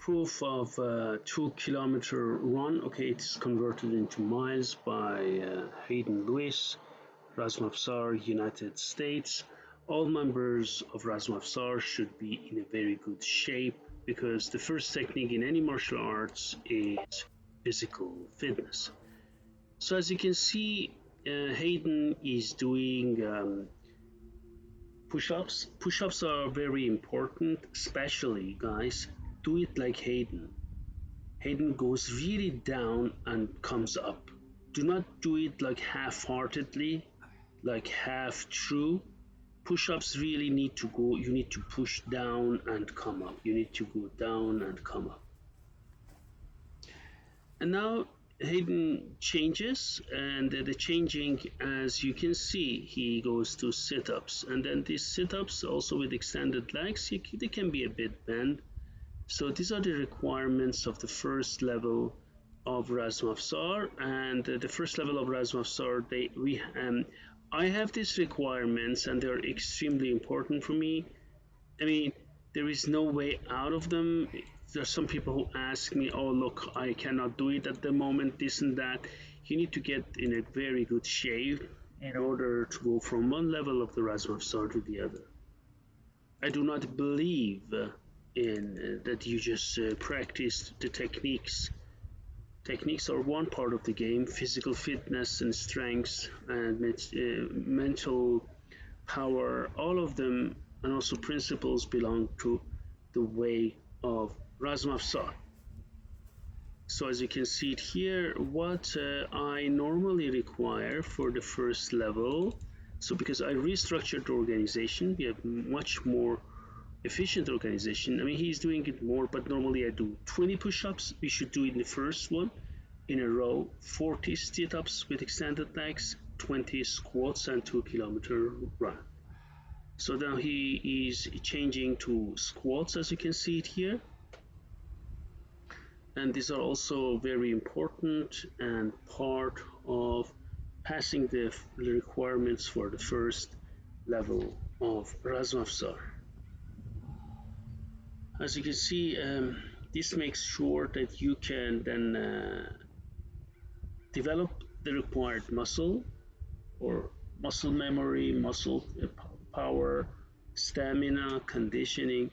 proof of a 2-kilometer run. Okay, it's converted into miles by Hayden Lewis, Razmafzar United States. All members of Razmafzar should be in a very good shape because the first technique in any martial arts is physical fitness. So as you can see, Hayden is doing push-ups. Push-ups are very important, especially guys. Do it like Hayden. Hayden goes really down and comes up. Do not do it like half-heartedly, like half true. Push-ups really need to go, you need to push down and come up. You need to go down and come up. And now Hayden changes, and the changing, as you can see, he goes to sit-ups, and then these sit-ups also with extended legs, they can be a bit bent. So these are the requirements of the first level of Razmafzar, and the first level of Razmafzar, I have these requirements, and they're extremely important for me. I mean, there is no way out of them. There are some people who ask me, oh look, I cannot do it at the moment, this and that. You need to get in a very good shape in order to go from one level of the Razmafzar to the other. I do not believe in that you just practice the techniques. Techniques are one part of the game. Physical fitness and strength and mental power, all of them, and also principles belong to the way of Razmafzar. So as you can see it here, what I normally require for the first level, so because I restructured the organization, we have much more efficient organization. I mean, he's doing it more, but normally I do 20 push-ups. We should do it in the first one in a row, 40 sit-ups with extended legs, 20 squats, and 2-kilometer run. So now he is changing to squats, as you can see it here. And these are also very important and part of passing the requirements for the first level of Razmafzar. As you can see, this makes sure that you can then develop the required muscle or muscle memory, muscle power, stamina, conditioning.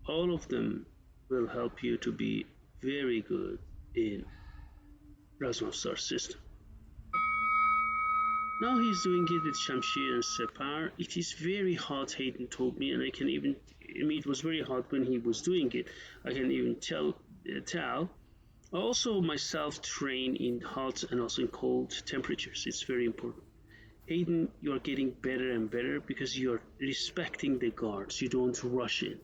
All of them will help you to be very good in Razmafzar system. Now he's doing it with shamshir and separ. It is very hot, Hayden told me, and I mean, it was very hot when he was doing it. I can even tell. I also myself train in hot and also in cold temperatures. It's very important. Hayden, you are getting better and better because you are respecting the guards. You don't rush in.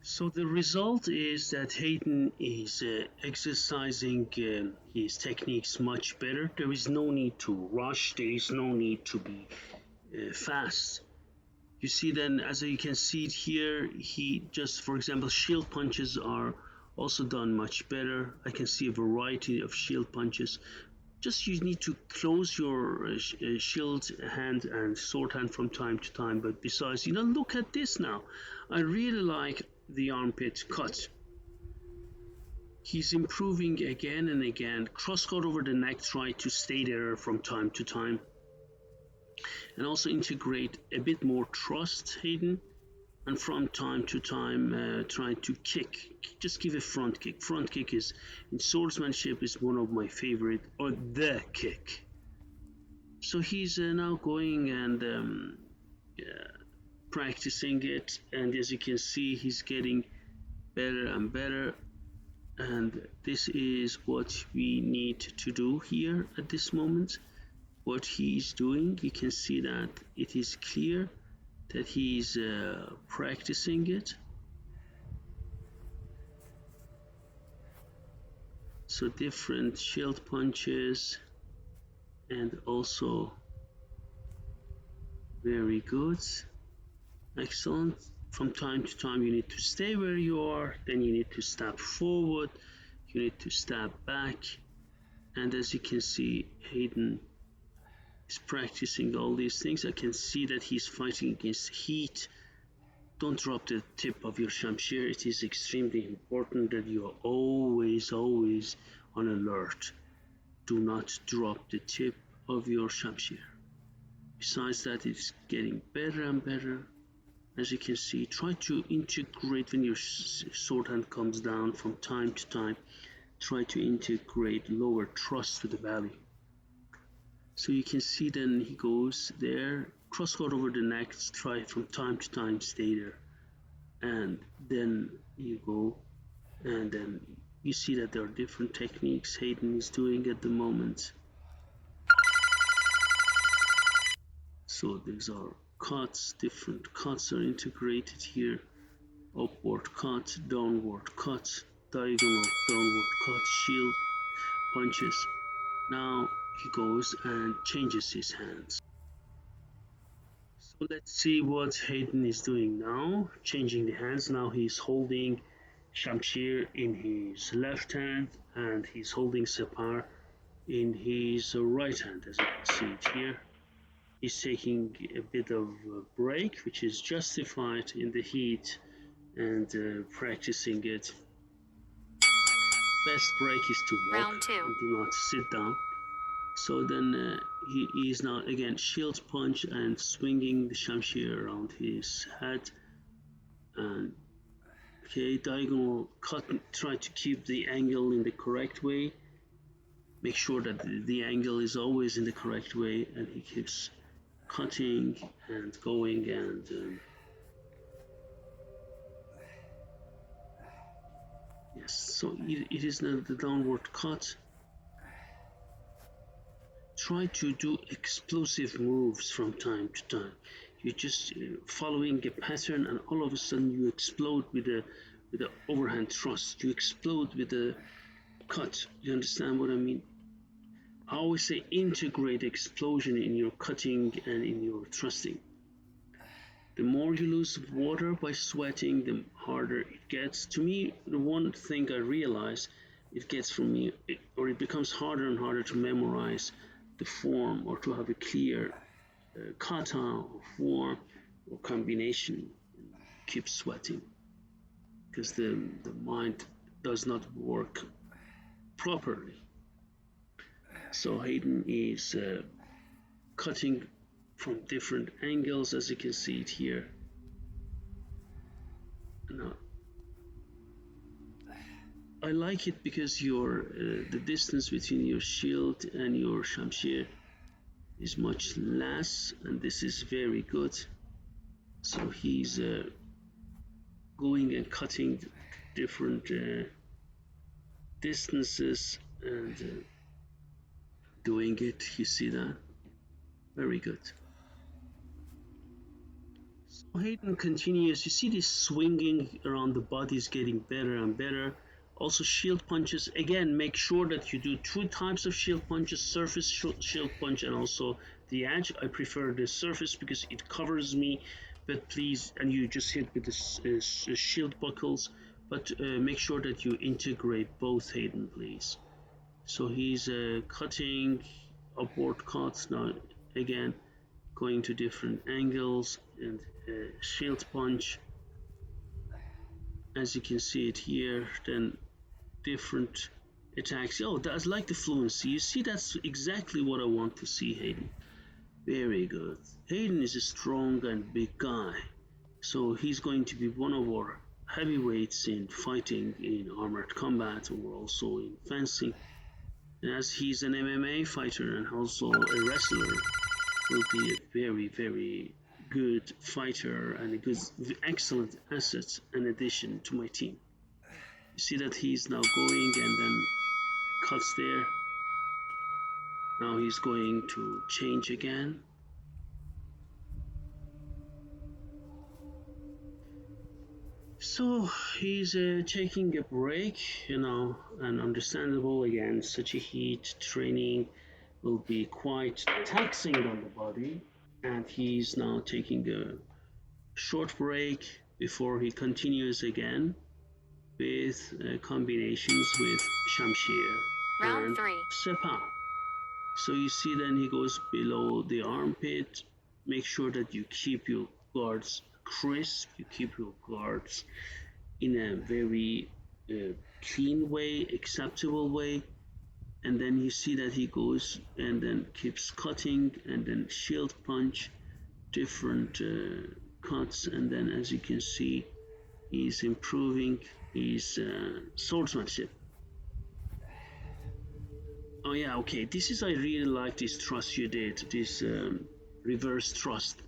So the result is that Hayden is exercising his techniques much better. There is no need to rush. There is no need to be fast. You see then, as you can see it here, he just, for example, shield punches are also done much better. I can see a variety of shield punches. Just you need to close your shield hand and sword hand from time to time. But besides, look at this now. I really like the armpit cut. He's improving again and again. Cross guard over the neck, try to stay there from time to time. And also integrate a bit more trust, Hayden. And from time to time, try to kick. Just give a front kick. Front kick is, in swordsmanship, is one of my favorite, or the kick. So he's now going and practicing it, and as you can see, he's getting better and better. And this is what we need to do here at this moment. What he's doing, you can see that it is clear that he's practicing it. So different shield punches, and also very good, excellent. From time to time you need to stay where you are, then you need to step forward, you need to step back, and as you can see, Hayden is practicing all these things. I can see that he's fighting against heat, Don't drop the tip of your shamshir. It is extremely important that you are always on alert. Do not drop the tip of your shamshir. Besides that, it's getting better and better. As you can see, try to integrate when your sword hand comes down from time to time. Try to integrate lower thrust to the belly. So you can see then he goes there, crossguard over the neck, try from time to time, stay there. And then you go, and then you see that there are different techniques Hayden is doing at the moment. So these are cuts, different cuts are integrated here. Upward cut, downward cut, diagonal downward cut, shield punches. Now he goes and changes his hands. So let's see what Hayden is doing now. Changing the hands. Now he's holding shamshir in his left hand and he's holding Separ in his right hand, as you can see it here. He's taking a bit of a break, which is justified in the heat, and practicing it. Best break is to walk and do not sit down. So then he is now again shield punch and swinging the shamshir around his head. And okay, diagonal cut, try to keep the angle in the correct way. Make sure that the angle is always in the correct way, and he keeps cutting and going, and yes, so it is now the downward cut. Try to do explosive moves from time to time. You're just following a pattern, and all of a sudden you explode with the overhand thrust. You explode with the cut. You understand what I mean? I always say integrate explosion in your cutting and in your thrusting. The more you lose water by sweating, the harder it gets. To me, the one thing I realize it gets from me, it becomes harder and harder to memorize the form or to have a clear kata or form or combination. Keep sweating because the mind does not work properly. So Hayden is cutting from different angles, as you can see it here. Now, I like it because the distance between your shield and your shamshir is much less, and this is very good. So he's going and cutting different distances and doing it. You see that? Very good. So Hayden continues. You see this swinging around the body is getting better and better. Also shield punches. Again, make sure that you do two types of shield punches, surface shield punch and also the edge. I prefer the surface because it covers me, but please, and you just hit with the shield buckles, but make sure that you integrate both, Hayden, please. So he's cutting upward cuts now, again going to different angles, and shield punch, as you can see it here. Then different attacks. Oh, that's like the fluency. You see, that's exactly what I want to see, Hayden. Very good. Hayden is a strong and big guy, so he's going to be one of our heavyweights in fighting in armored combat or also in fencing. And as he's an MMA fighter and also a wrestler, will be a very, very good fighter and a good, excellent asset and addition to my team. You see that he's now going and then cuts there. Now he's going to change again. So he's taking a break, and understandable. Again, such a heat training will be quite taxing on the body, and he's now taking a short break before he continues again with combinations with shamshir and Separ. So you see then he goes below the armpit. Make sure that you keep your guards crisp, you keep your guards in a very clean way, acceptable way, and then you see that he goes and then keeps cutting and then shield punch, different cuts, and then as you can see he's improving his swordsmanship. Oh yeah, okay, this is, I really like this thrust you did, this reverse thrust.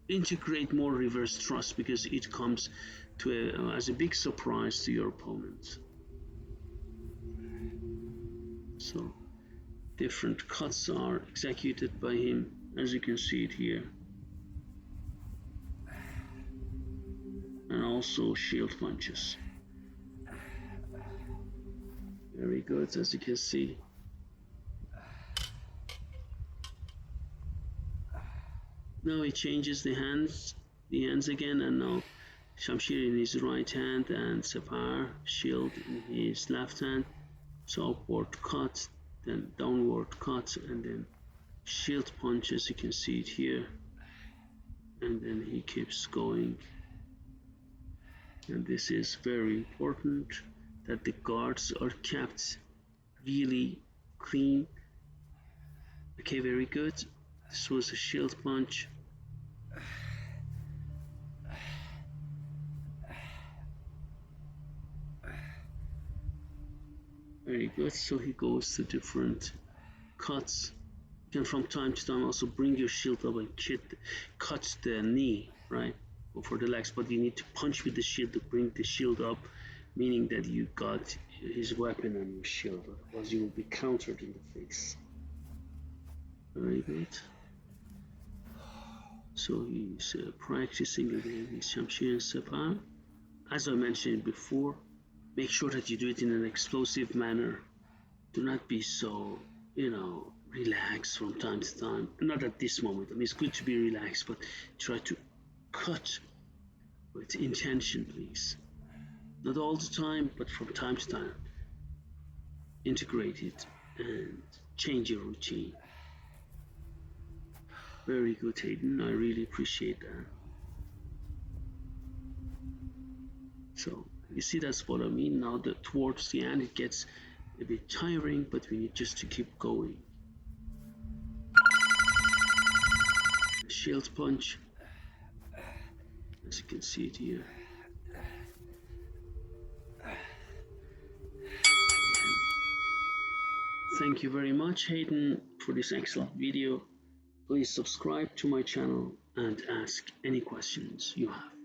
Integrate more reverse thrust because it comes to as a big surprise to your opponent. So different cuts are executed by him, as you can see it here, and also shield punches. Very good, as you can see. Now he changes the hands again, and now Shamshir in his right hand and Separ shield in his left hand. So upward cut, then downward cut, and then shield punch, as you can see it here, and then he keeps going. And this is very important, that the guards are kept really clean. Okay, very good. This was a shield punch. Very good. So he goes to different cuts. You can from time to time also bring your shield up and cut the knee, right? Or for the legs, but you need to punch with the shield to bring the shield up, meaning that you got his weapon on your shield, otherwise you will be countered in the face. Very good. So he's practicing again his shamshir and separ. As I mentioned before, make sure that you do it in an explosive manner. Do not be so, relaxed from time to time. Not at this moment. I mean, it's good to be relaxed, but try to cut with intention, please. Not all the time, but from time to time. Integrate it and change your routine. Very good, Hayden. I really appreciate that. So you see, that's what I mean. Now that towards the end it gets a bit tiring, but we need just to keep going. Shield punch, as you can see it here. Thank you very much, Hayden, for this excellent video. Please subscribe to my channel and ask any questions you have.